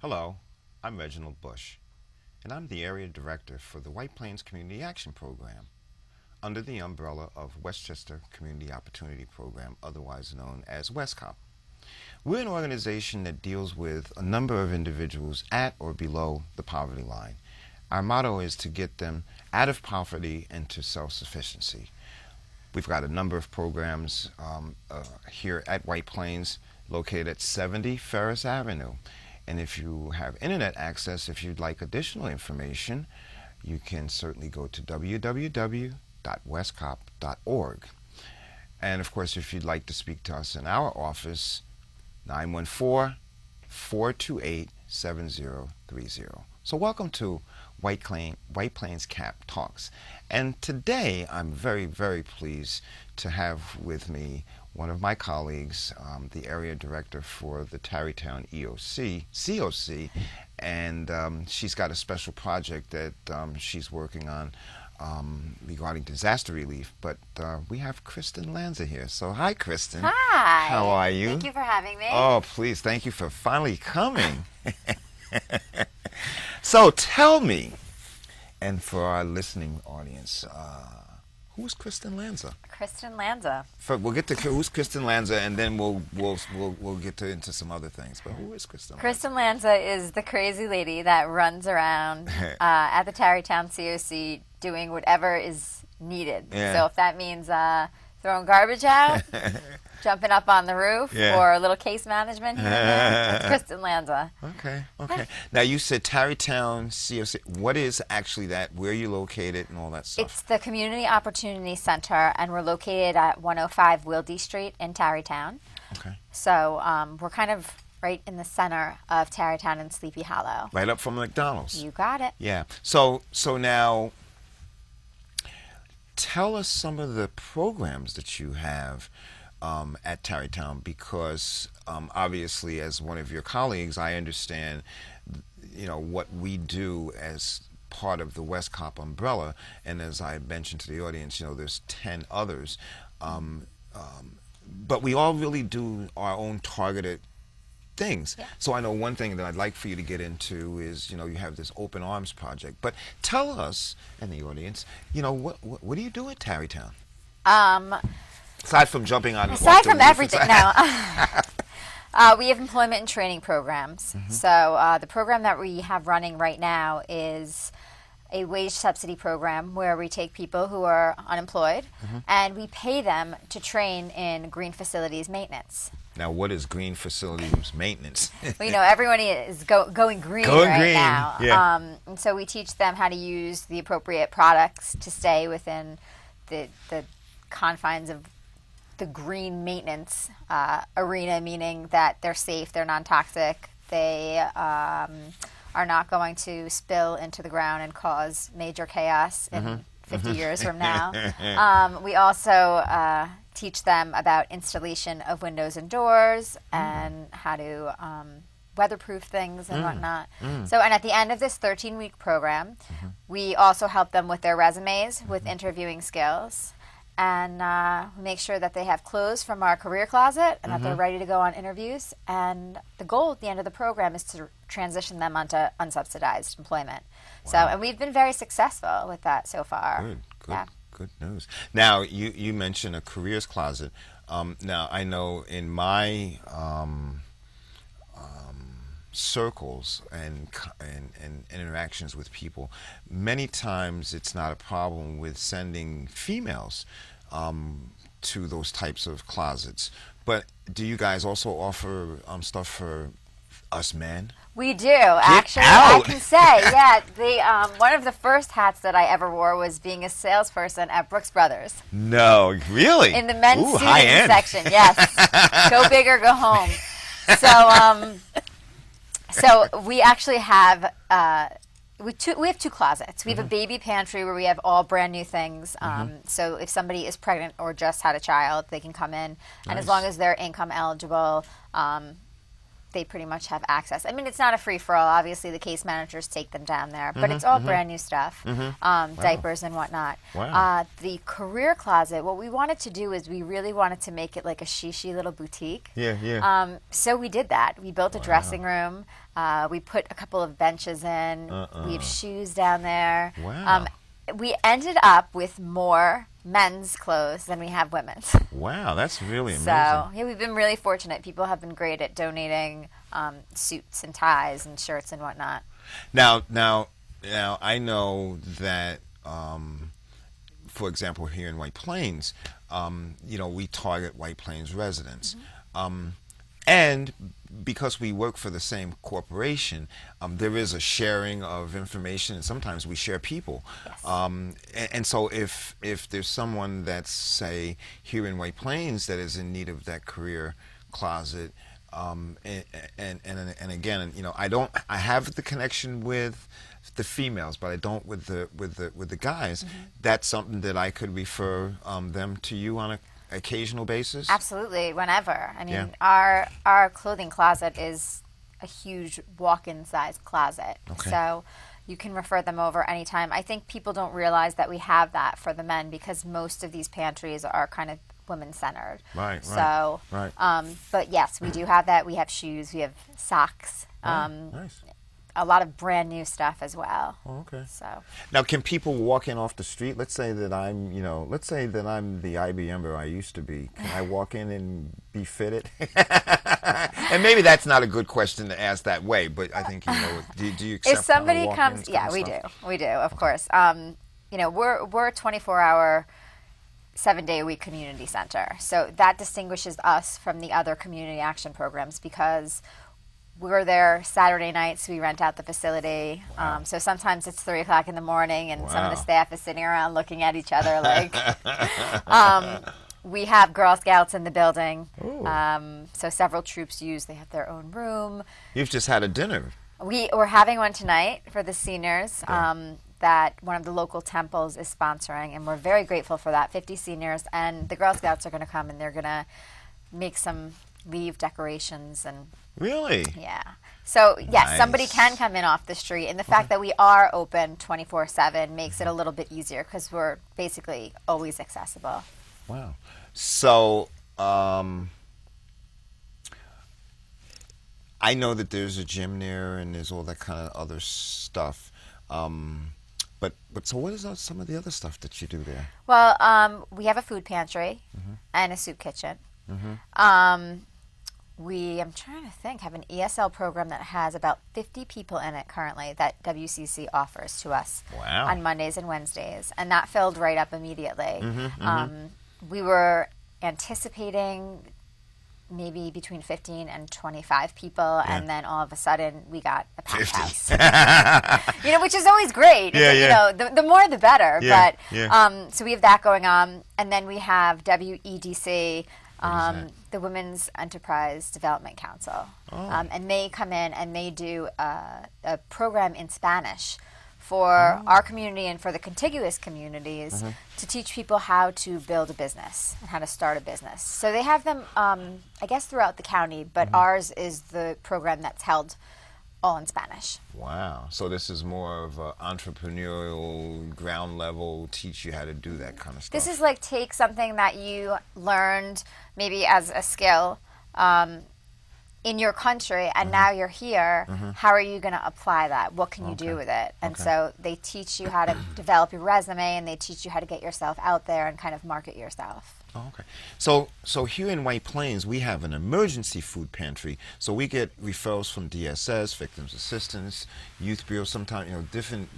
Hello, I'm Reginald Bush, and I'm the Area Director for the White Plains Community Action Program, under the umbrella of Westchester Community Opportunity Program, otherwise known as WestCOP. We're an organization that deals with a number of individuals at or below the poverty line. Our motto is to get them out of poverty and to self-sufficiency. We've got a number of programs here at White Plains, located at 70 Ferris Avenue. And if you have internet access, if you'd like additional information, you can certainly go to www.westcop.org. And of course, if you'd like to speak to us in our office, 914-428-7030. So welcome to White Plains CAP Talks. And today I'm very, very pleased to have with me one of my colleagues, the area director for the Tarrytown C.O.C, and she's got a special project that she's working on regarding disaster relief. But we have Kristen Lanza here. So hi, Kristen. Hi. How are you? Thank you for having me. Oh, please. Thank you for finally coming. So tell me, and for our listening audience, who is Kristen Lanza? Kristen Lanza. We'll get to who's Kristen Lanza, and then we'll get into some other things. But who is Kristen Lanza? Kristen Lanza is the crazy lady that runs around at the Tarrytown C.O.C. doing whatever is needed. Yeah. So if that means throwing garbage out, jumping up on the roof, or a little case management here and there, that's Kristen Lanza. Okay. Now you said Tarrytown C.O.C. What is actually that? Where are you located and all that stuff? It's the Community Opportunity Center, and we're located at 105 Wildy Street in Tarrytown. Okay. So we're kind of right in the center of Tarrytown and Sleepy Hollow. Right up from McDonald's. You got it. Yeah. So now, tell us some of the programs that you have at Tarrytown, because obviously, as one of your colleagues, I understand, what we do as part of the WestCOP umbrella, and as I mentioned to the audience, there's 10 others, but we all really do our own targeted things. Yeah. So I know one thing that I'd like for you to get into is, you have this Open Arms project. But tell us and the audience, what do you do at Tarrytown? Aside from jumping on. Aside from everything, no. We have employment and training programs. Mm-hmm. So the program that we have running right now is a wage subsidy program where we take people who are unemployed and we pay them to train in green facilities maintenance. Now, what is green facilities maintenance? Well, everyone is going green now. Yeah. And so we teach them how to use the appropriate products to stay within the confines of the green maintenance arena, meaning that they're safe, they're non-toxic, they are not going to spill into the ground and cause major chaos in 50 years from now. We also teach them about installation of windows and doors and how to weatherproof things and whatnot. So, and at the end of this 13-week program, we also help them with their resumes, with interviewing skills, and make sure that they have clothes from our career closet and that they're ready to go on interviews. And the goal at the end of the program is to transition them onto unsubsidized employment. Wow. So, and we've been very successful with that so far. Good news. Now, you mentioned a careers closet. Now, I know in my circles and interactions with people, many times it's not a problem with sending females to those types of closets. But do you guys also offer stuff for us men? We do, actually. I can say, yeah. One of the first hats that I ever wore was being a salesperson at Brooks Brothers. No, really? In the men's suiting section, yes. Go big or go home. So we actually have we have two closets. We have a baby pantry where we have all brand new things. So if somebody is pregnant or just had a child, they can come in, and as long as they're income eligible, they pretty much have access. I mean, it's not a free-for-all. Obviously, the case managers take them down there, but it's all brand new stuff, diapers and whatnot. Wow. The career closet, what we wanted to do is we really wanted to make it like a shishi little boutique. Yeah. So we did that. We built a dressing room. We put a couple of benches in. We have shoes down there. Wow. We ended up with more men's clothes than we have women's. Wow, that's really amazing. So, yeah, we've been really fortunate. People have been great at donating suits and ties and shirts and whatnot. Now, I know that, for example, here in White Plains, we target White Plains residents. And because we work for the same corporation, there is a sharing of information, and sometimes we share people. Yes. And so if there's someone that's, say, here in White Plains that is in need of that career closet, and again, I have the connection with the females, but I don't with the guys. That's something that I could refer them to you on a occasional basis? Absolutely, whenever. I mean, our clothing closet is a huge walk-in size closet. Okay. So you can refer them over anytime. I think people don't realize that we have that for the men because most of these pantries are kind of women-centered. Right. So, but yes, we do have that. We have shoes. We have socks. Nice. A lot of brand new stuff as well. Oh, okay. So now, can people walk in off the street? Let's say that I'm the IBMer I used to be. Can I walk in and be fitted? And maybe that's not a good question to ask that way, but I think do you accept if somebody walk-ins comes, kind of we stuff? do, of course. We're a 24-hour, 7-day-a-week community center, so that distinguishes us from the other community action programs because we're there Saturday nights. We rent out the facility. Wow. So sometimes it's 3 o'clock in the morning and some of the Wow. staff is sitting around looking at each other like, we have Girl Scouts in the building. So several troops they have their own room. You've just had a dinner. We're having one tonight for the seniors that one of the local temples is sponsoring, and we're very grateful for that. 50 seniors, and the Girl Scouts are going to come and they're going to make some leaf decorations and Really? yeah. So, yes, Nice. somebody can come in off the street. And the fact that we are open 24/7 makes it a little bit easier because we're basically always accessible. Wow. So, I know that there's a gym there and there's all that kind of other stuff. But so what is some of the other stuff that you do there? Well, we have a food pantry and a soup kitchen. I'm trying to think, have an ESL program that has about 50 people in it currently that WCC offers to us on Mondays and Wednesdays. And that filled right up immediately. We were anticipating maybe between 15 and 25 people, and then all of a sudden we got a packed house. Which is always great. The more the better. So we have that going on. And then we have WEDC, the Women's Enterprise Development Council. And they come in and they do a program in Spanish for our community and for the contiguous communities to teach people how to build a business and how to start a business. So they have them, I guess, throughout the county, but ours is the program that's held all in Spanish. Wow. So this is more of an entrepreneurial, ground level, teach you how to do that kind of stuff. This is like take something that you learned maybe as a skill in your country, and now you're here. How are you going to apply that? What can you do with it? And so they teach you how to develop your resume, and they teach you how to get yourself out there and kind of market yourself. Oh, okay. So here in White Plains, we have an emergency food pantry. So we get referrals from DSS, Victims Assistance, Youth Bureau, sometimes, different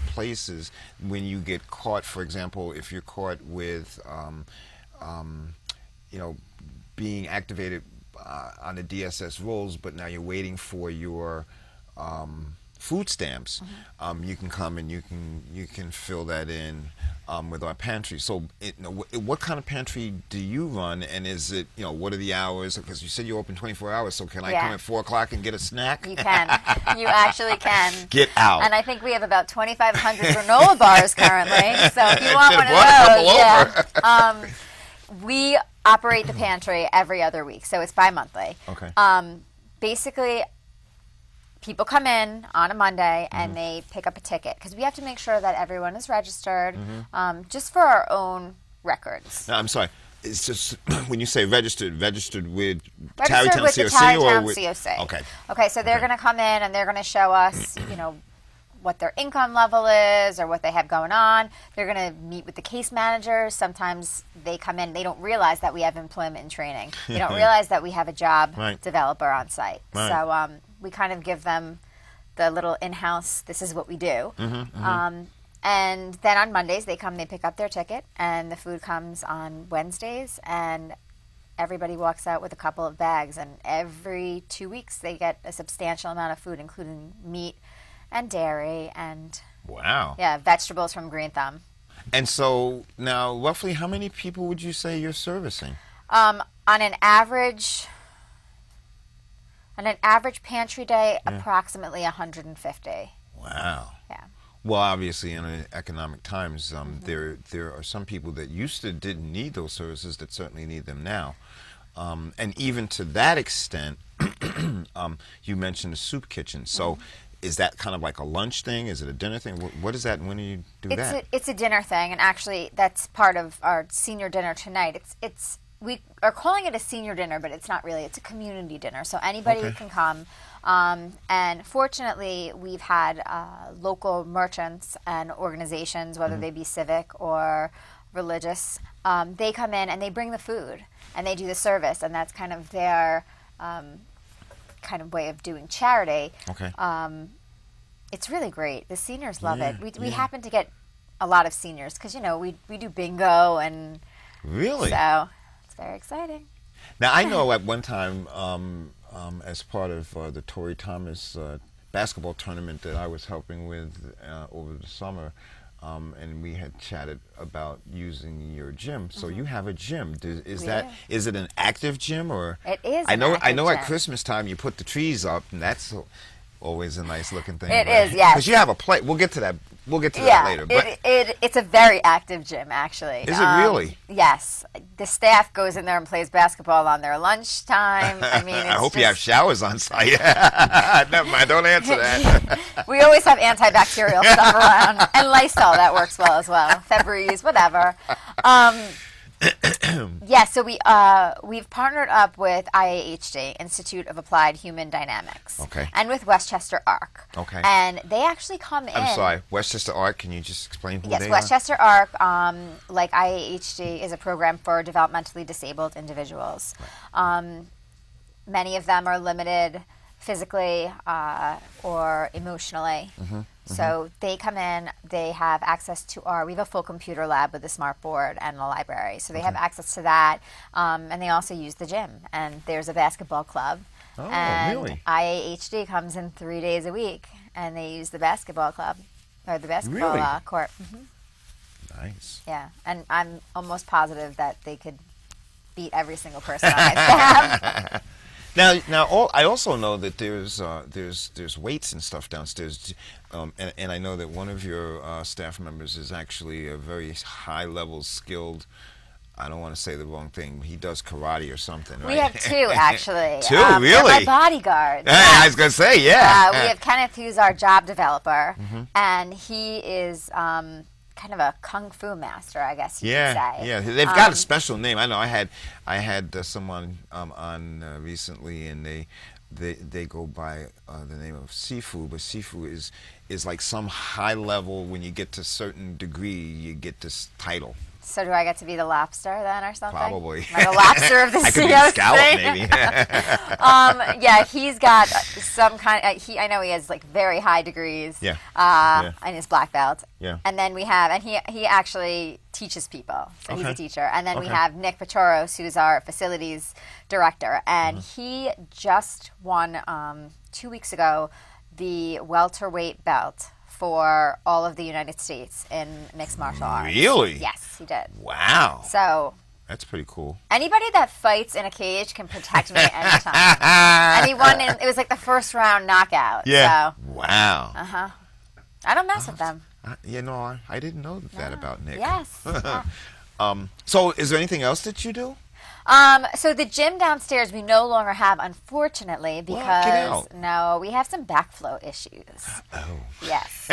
places when you get caught. For example, if you're caught with, being activated on the DSS rolls, but now you're waiting for your food stamps, you can come and you can fill that in with our pantry. So, what kind of pantry do you run, and is it what are the hours? Because you said you're open 24 hours. So can I come at 4 o'clock and get a snack? You can. You actually can. Get out. And I think we have about 2,500 granola bars currently. So if you want one of those, we operate the pantry every other week, so it's bi-monthly. Okay. basically, people come in on a Monday and they pick up a ticket because we have to make sure that everyone is registered, just for our own records. No, I'm sorry. It's just when you say registered with Registered Tarrytown with C.O.C. the Tarrytown or C.O.C. Okay. Okay, so they're going to come in and they're going to show us, what their income level is or what they have going on. They're going to meet with the case managers. Sometimes they come in, they don't realize that we have employment and training. They don't realize that we have a job developer on site. Right. So we kind of give them the little in-house, this is what we do. And then on Mondays, they come, they pick up their ticket, and the food comes on Wednesdays, and everybody walks out with a couple of bags. And every 2 weeks, they get a substantial amount of food, including meat and dairy and Wow. vegetables from Green Thumb. And so now, roughly, how many people would you say you're servicing? On an average pantry day, approximately 150. Wow. Yeah. Well, obviously, in economic times, there are some people that didn't need those services that certainly need them now. And even to that extent, you mentioned the soup kitchen. So is that kind of like a lunch thing? Is it a dinner thing? What is that, and when do you do that? It's a dinner thing, and actually that's part of our senior dinner tonight. We are calling it a senior dinner, but it's not really. It's a community dinner, so anybody can come. And fortunately, we've had local merchants and organizations, whether they be civic or religious, they come in and they bring the food and they do the service, and that's kind of their kind of way of doing charity. Okay. It's really great. The seniors love it. We happen to get a lot of seniors because we do bingo and really, so it's very exciting. Now I know at one time, as part of the Torrey Thomas basketball tournament that I was helping with over the summer, and we had chatted about using your gym. So you have a gym. Is it an active gym or? It is. I know gym. at Christmas time you put the trees up, and that's always a nice looking thing. It is, yes. Because you have a play. We'll get to that. We'll get to that later. But it's a very active gym, actually. Is it really? Yes. The staff goes in there and plays basketball on their lunchtime. I mean, I hope you have showers on site. Never mind. Don't answer that. We always have antibacterial stuff around, and Lysol that works well as well. Febreze, whatever. So we've partnered up with IAHD, Institute of Applied Human Dynamics, and with Westchester ARC. And they actually come in. I'm sorry, Westchester ARC. Can you just explain who they are? Yes, Westchester ARC, like IAHD, is a program for developmentally disabled individuals. Many of them are limited physically or emotionally. So they come in, they have access to we have a full computer lab with a smart board and a library. So they have access to that, and they also use the gym. And there's a basketball club. Oh, and really? IAHD comes in 3 days a week, and they use the basketball club, or the basketball court. Nice. Yeah, and I'm almost positive that they could beat every single person on my staff. Now, I also know that there's weights and stuff downstairs, and I know that one of your staff members is actually a very high-level skilled. I don't want to say the wrong thing. He does karate or something, right? We have two, actually. Two, really? They're my bodyguards. I was going to say, yeah. We have Kenneth, who's our job developer, and he is kind of a kung fu master, I guess you could say. Yeah, they've got a special name. I know. I had someone on recently, and they go by the name of Sifu, but Sifu is like some high level. When you get to a certain degree, you get this title. So do I get to be the lobster then, or something? Probably. Like a lobster of the I could C.O.C. be the scallop, maybe. He's got some kind. I know he has like very high degrees. And his black belt. Yeah. And then we have, and he actually teaches people, so he's a teacher. And then we have Nick Pachoros, who's our facilities director, and he just won 2 weeks ago the welterweight belt for all of the United States in mixed martial arts. Really? Yes, he did. Wow. So that's pretty cool. Anybody that fights in a cage can protect me anytime. And he won. It was like the first round knockout. Yeah. So. Wow. I don't mess with them. I didn't know that about Nick. Yes. So, is there anything else that you do? So the gym downstairs we no longer have, unfortunately, because no, we have some backflow issues. Oh. Yes.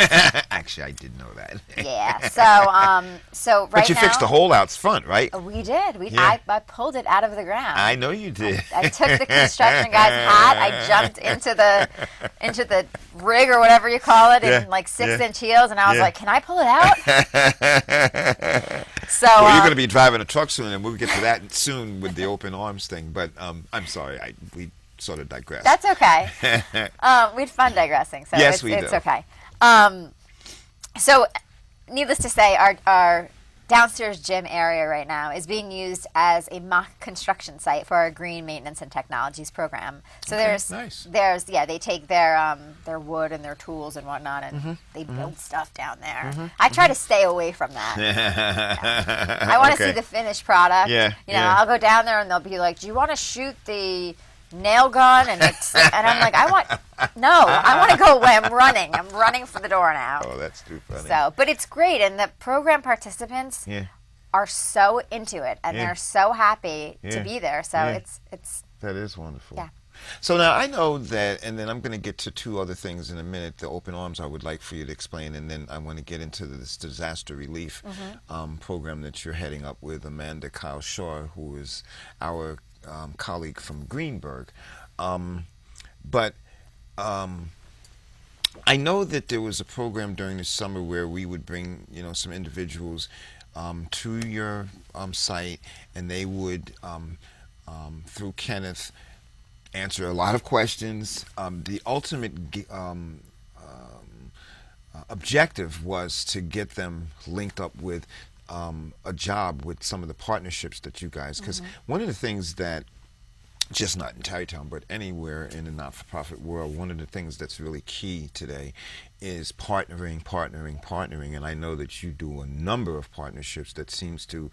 Actually, I did know that. Yeah. So right now. But you fixed the hole out front, right? We did. I pulled it out of the ground. I know you did. I took the construction guy's hat. I jumped into the rig or whatever you call it in like 6-inch heels, and I was like, "Can I pull it out?" So well, you're going to be driving a truck soon, and we'll get to that soon with the open arms thing. But I'm sorry, we sort of digressed. That's okay. We had fun digressing, so yes, it's okay. So, needless to say, our downstairs gym area right now is being used as a mock construction site for our Green Maintenance and Technologies program. So they take their wood and their tools and whatnot, and they build stuff down there. I try to stay away from that. I want to see the finished product. I'll go down there and they'll be like, "Do you want to shoot the nail gun?" And I'm like, I want to go away. I'm running for the door now. Oh, that's too funny. So, but it's great, and the program participants are so into it, and they're so happy to be there. So it's that is wonderful. Yeah. So now I know that, and then I'm going to get to two other things in a minute. The open arms I would like for you to explain, and then I want to get into this disaster relief program that you're heading up with Amanda Kyle Shaw, who is our colleague from Greenberg. But I know that there was a program during the summer where we would bring, some individuals to your site, and they would, through Kenneth, answer a lot of questions. The ultimate objective was to get them linked up with a job with some of the partnerships that you guys, because one of the things that, just not in Tarrytown, but anywhere in the not-for-profit world, one of the things that's really key today is partnering, and I know that you do a number of partnerships that seems to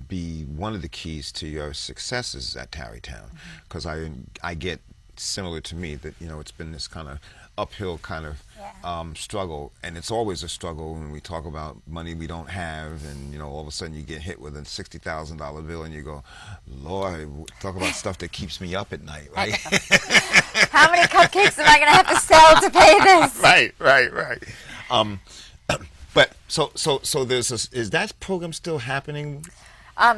be one of the keys to your successes at Tarrytown, because I get, similar to me, that it's been this kind of uphill kind of struggle, and it's always a struggle when we talk about money we don't have, and all of a sudden you get hit with a $60,000 bill and you go, Lord, talk about stuff that keeps me up at night, right? How many cupcakes am I going to have to sell to pay this? Right. But so there's is that program still happening?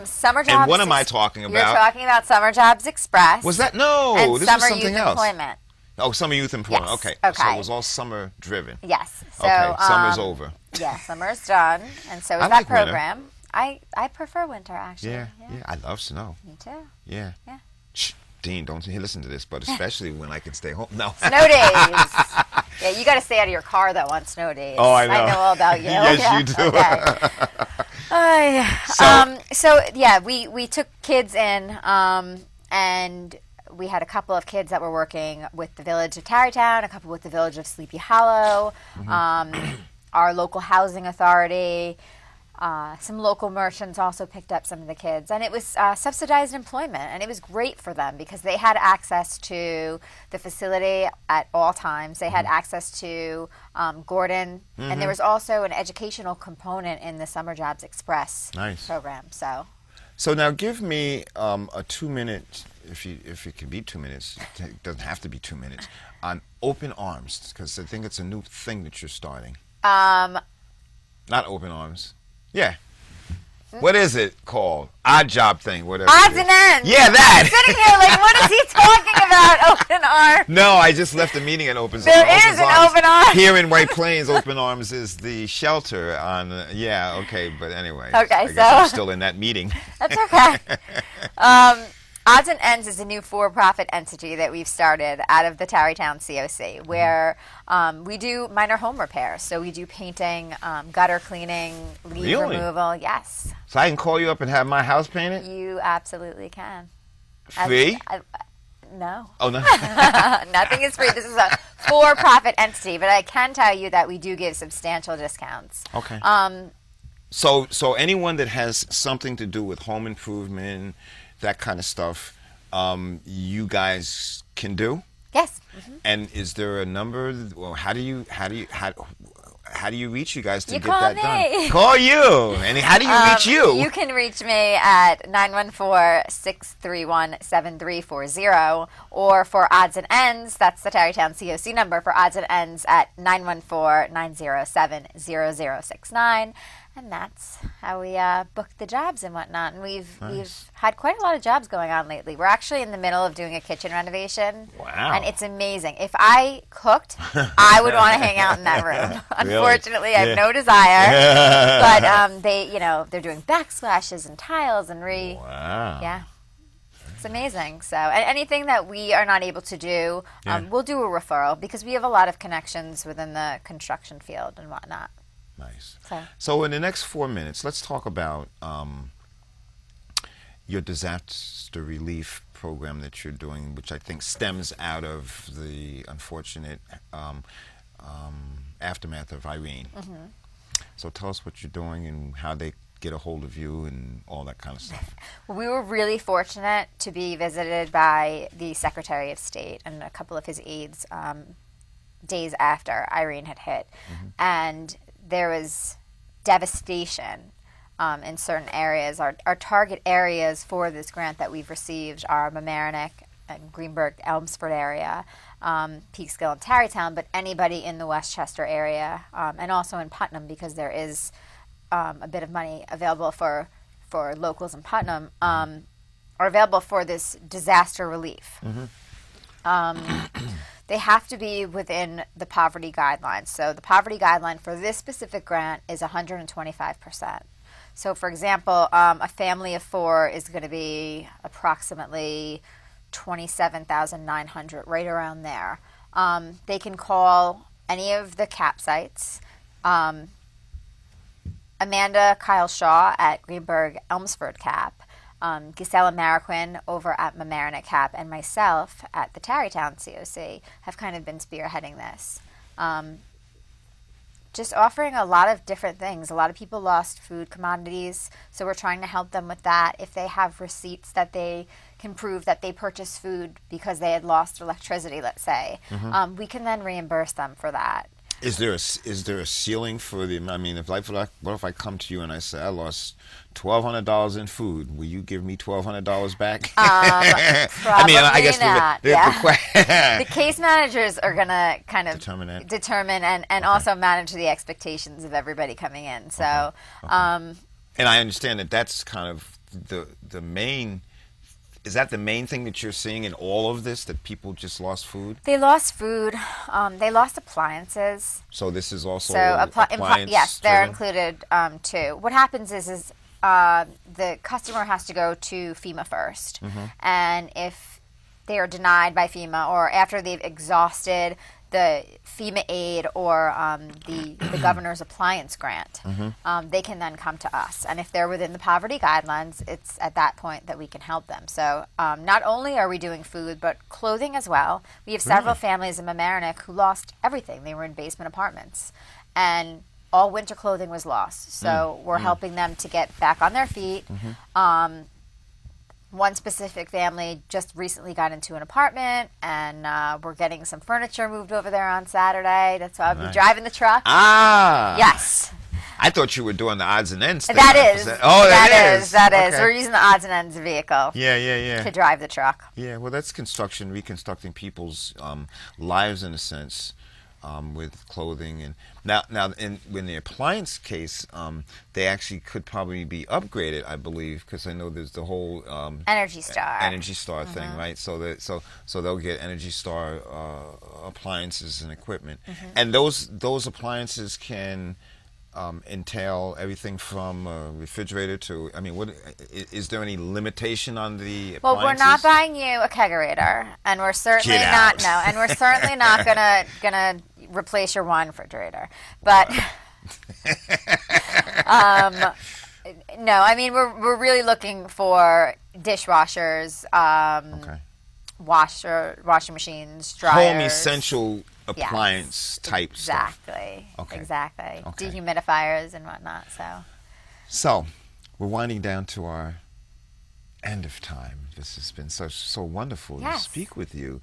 Summer Jobs. And what am I talking about? You're talking about Summer Jobs Express. Was that? No, and this Summer was something Youth else. Employment. Oh, summer youth employment. Yes. Okay. So it was all summer driven. Yes. So, okay. Summer's over. Yeah, summer's done, and so is that like program. Winter. I prefer winter, actually. Yeah. I love snow. Me too. Yeah. Shh, Dean, don't listen to this, but especially when I can stay home. No. Snow days. Yeah, you got to stay out of your car though on snow days. Oh, I know. I know all about you. Yes, you do. Okay. So yeah, we took kids in, and we had a couple of kids that were working with the village of Tarrytown, a couple with the village of Sleepy Hollow, our local housing authority, some local merchants also picked up some of the kids. And it was subsidized employment, and it was great for them because they had access to the facility at all times. They had access to Gordon, and there was also an educational component in the Summer Jobs Express program. So now give me a 2-minute, if it can be 2 minutes, it doesn't have to be 2 minutes, on open arms, because I think it's a new thing that you're starting. Not open arms. Yeah. What is it called? Odd job thing, whatever. Odds and ends. Yeah, that. I'm sitting here like, what is he talking about? Open arms. No, I just left a meeting at Open Arms. There is an Open Arms. Here in White Plains, Open Arms is the shelter on, but anyway. Okay, I guess I'm still in that meeting. That's okay. Odds and Ends is a new for-profit entity that we've started out of the Tarrytown C.O.C. where we do minor home repairs. So we do painting, gutter cleaning, leaf removal. Yes. So I can call you up and have my house painted? You absolutely can. Free? No. Oh, no. Nothing is free. This is a for-profit entity, but I can tell you that we do give substantial discounts. Okay. So anyone that has something to do with home improvement, that kind of stuff, you guys can do? Yes. And is there a number? Well, how do you how do you reach you guys to You get call that me. done? Call you. And how do you reach you? You can reach me at 914-631-7340, or for odds and ends, that's the Tarrytown C.O.C. number for odds and ends, at 914-907-0069. And that's how we book the jobs and whatnot. And we've had quite a lot of jobs going on lately. We're actually in the middle of doing a kitchen renovation. Wow. And it's amazing. If I cooked, I would want to hang out in that room. Really? Unfortunately, I have no desire. But they're doing backsplashes and tiles and Wow. yeah. It's amazing. So anything that we are not able to do, we'll do a referral, because we have a lot of connections within the construction field and whatnot. Nice. So in the next 4 minutes, let's talk about your disaster relief program that you're doing, which I think stems out of the unfortunate aftermath of Irene. Mm-hmm. So tell us what you're doing and how they get a hold of you and all that kind of stuff. We were really fortunate to be visited by the Secretary of State and a couple of his aides days after Irene had hit. Mm-hmm. And there was devastation in certain areas. Our target areas for this grant that we've received are Mamaroneck and Greenberg, Elmsford area, Peekskill and Tarrytown, but anybody in the Westchester area, and also in Putnam, because there is a bit of money available for locals in Putnam, are available for this disaster relief. Mm-hmm. They have to be within the poverty guidelines. So the poverty guideline for this specific grant is 125%. So, for example, a family of 4 is going to be approximately $27,900, right around there. They can call any of the CAP sites. Amanda Kyle Shaw at Greenberg Elmsford CAP, Gisela Mariquin over at Mamaroneck CAP, and myself at the Tarrytown C.O.C. have kind of been spearheading this. Just offering a lot of different things. A lot of people lost food commodities, so we're trying to help them with that. If they have receipts that they can prove that they purchased food because they had lost electricity, let's say, we can then reimburse them for that. Is there a ceiling for the? I mean, what if I come to you and I say I lost $1,200 in food? Will you give me $1,200 back? Probably I guess not. The case managers are gonna kind of determine and also manage the expectations of everybody coming in. So, and I understand that that's kind of the main. Is that the main thing that you're seeing in all of this, that people just lost food? They lost food. They lost appliances. So this is also appliance yes, they're included too. What happens is the customer has to go to FEMA first. And if they are denied by FEMA, or after they've exhausted the FEMA aid or the governor's appliance grant, they can then come to us. And if they're within the poverty guidelines, it's at that point that we can help them. So not only are we doing food, but clothing as well. We have several families in Mamaroneck who lost everything. They were in basement apartments, and all winter clothing was lost. So we're helping them to get back on their feet. One specific family just recently got into an apartment, and we're getting some furniture moved over there on Saturday. That's why I'll be driving the truck. Yes. I thought you were doing the odds and ends thing. That is. Oh, that is. Okay. We're using the odds and ends vehicle. Yeah. To drive the truck. Yeah, well, that's reconstructing people's lives in a sense. With clothing and now in the appliance case, they actually could probably be upgraded, I believe, because I know there's the whole Energy Star thing, right? So they'll get Energy Star appliances and equipment, and those appliances can entail everything from a refrigerator to, I mean, what is there any limitation on the appliances? Well, we're not buying you a kegerator, and we're certainly not gonna replace your wine refrigerator. But no, I mean we're really looking for dishwashers, washing machines, dryers, home essential appliance type stuff. Exactly. Dehumidifiers and whatnot. So we're winding down to our end of time. This has been so wonderful to speak with you.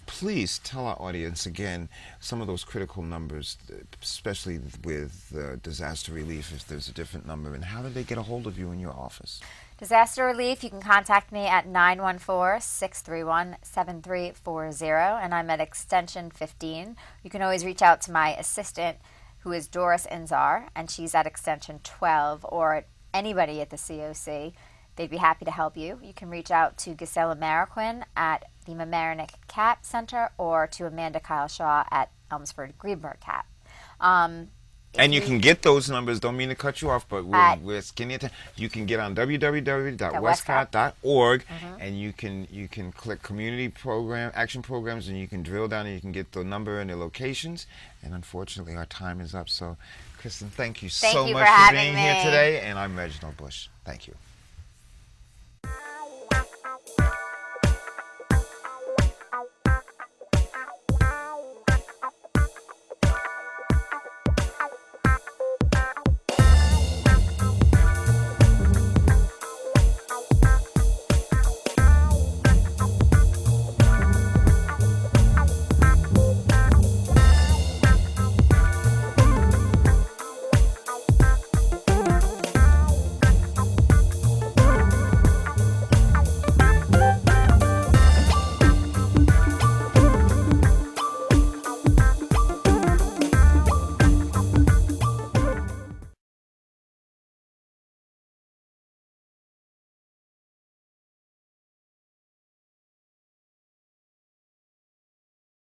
please tell our audience again some of those critical numbers, especially with disaster relief, if there's a different number, and how do they get a hold of you in your office? Disaster relief, you can contact me at 914-631-7340, and I'm at extension 15. You can always reach out to my assistant, who is Doris Inzar, and she's at extension 12, or at anybody at the C.O.C. They'd be happy to help you. You can reach out to Gisela Mariquin at the Mamaroneck CAP Center, or to Amanda Kyle Shaw at Elmsford Greenberg CAP. And you can get those numbers. Don't mean to cut you off, but we're skinny. You can get on www.westcop.org, and you can click community program action programs, and you can drill down and you can get the number and the locations. And unfortunately, our time is up. So, Kristen, thank you so much for being here today. And I'm Reginald Bush. Thank you.